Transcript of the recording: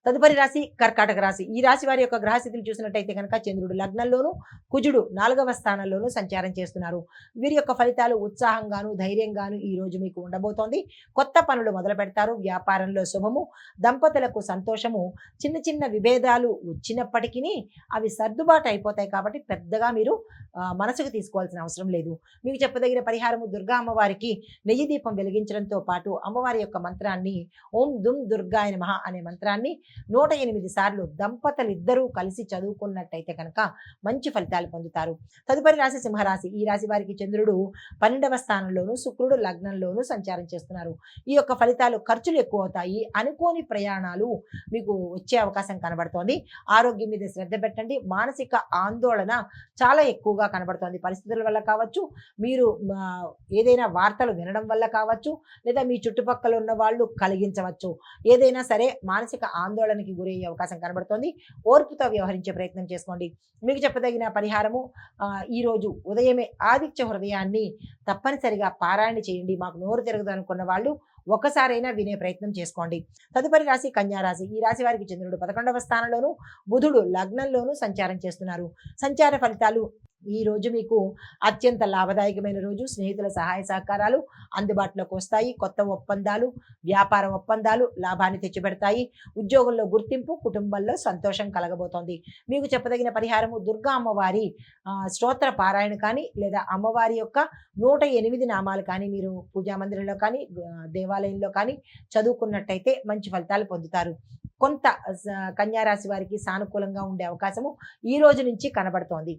తదుపరి రాశి కర్కాటక రాశి. ఈ రాశి వారి యొక్క గ్రహస్థితులు చూసినట్టయితే కనుక చంద్రుడు లగ్నంలోను, కుజుడు 4వ స్థానంలోను సంచారం చేస్తున్నారు. వీరి యొక్క ఫలితాలు ఉత్సాహంగాను, ధైర్యంగాను ఈ రోజు మీకు ఉండబోతోంది. కొత్త పనులు మొదలు పెడతారు. వ్యాపారంలో శుభము, దంపతులకు సంతోషము. చిన్న చిన్న విభేదాలు వచ్చినప్పటికీ అవి సర్దుబాటు అయిపోతాయి కాబట్టి పెద్దగా మీరు మనసుకు తీసుకోవాల్సిన అవసరం లేదు. మీకు చెప్పదగిన పరిహారము దుర్గా అమ్మవారికి నెయ్యి దీపం వెలిగించడంతో పాటు అమ్మవారి యొక్క మంత్రాన్ని ఓం దుమ్ దుర్గాయ నమః అనే మంత్రాన్ని 108 సార్లు దంపతులిద్దరూ కలిసి చదువుకున్నట్టయితే కనుక మంచి ఫలితాలు పొందుతారు. తదుపరి రాశి సింహరాశి. ఈ రాశి వారికి చంద్రుడు 12వ స్థానంలోను, శుక్రుడు లగ్నంలోను సంచారం చేస్తున్నారు. ఈ యొక్క ఫలితాలు ఖర్చులు ఎక్కువ అవుతాయి. అనుకోని ప్రయాణాలు మీకు వచ్చే అవకాశం కనబడుతోంది. ఆరోగ్యం మీద శ్రద్ధ పెట్టండి. మానసిక ఆందోళన చాలా ఎక్కువగా కనబడుతోంది. పరిస్థితుల వల్ల కావచ్చు, మీరు ఏదైనా వార్తలు వినడం వల్ల కావచ్చు, లేదా మీ చుట్టుపక్కల ఉన్న వాళ్ళు కలిగించవచ్చు. ఏదైనా సరే మానసిక ఆందోళనకి గురయ్యే అవకాశం కనబడుతోంది. ఓర్పుతో వ్యవహరించే ప్రయత్నం చేసుకోండి. మీకు చెప్పదగిన పరిహారము ఈరోజు ఉదయమే ఆదిత్య హృదయాన్ని తప్పనిసరిగా పారాయణ చేయండి. మాకు నోరు తిరగదు అనుకున్న వాళ్ళు ఒకసారైనా వినే ప్రయత్నం చేసుకోండి. తదుపరి రాశి కన్యా రాశి. ఈ రాశి వారికి చంద్రుడు 11వ స్థానంలోను, బుధుడు లగ్నంలోను సంచారం చేస్తున్నారు. సంచార ఫలితాలు ఈ రోజు మీకు అత్యంత లాభదాయకమైన రోజు. స్నేహితుల సహాయ సహకారాలు అందుబాటులోకి వస్తాయి. కొత్త ఒప్పందాలు, వ్యాపార ఒప్పందాలు లాభాన్ని తెచ్చిపెడతాయి. ఉద్యోగంలో గుర్తింపు, కుటుంబంలో సంతోషం కలగబోతోంది. మీకు చెప్పదగిన పరిహారము దుర్గా అమ్మవారి స్తోత్ర పారాయణ కానీ, లేదా అమ్మవారి యొక్క 108 నామాలు కానీ మీరు పూజా మందిరంలో కానీ, దేవాలయంలో కానీ చదువుకున్నట్టయితే మంచి ఫలితాలు పొందుతారు. కొంత కన్యా రాశి వారికి సానుకూలంగా ఉండే అవకాశము ఈ రోజు నుంచి కనబడుతోంది.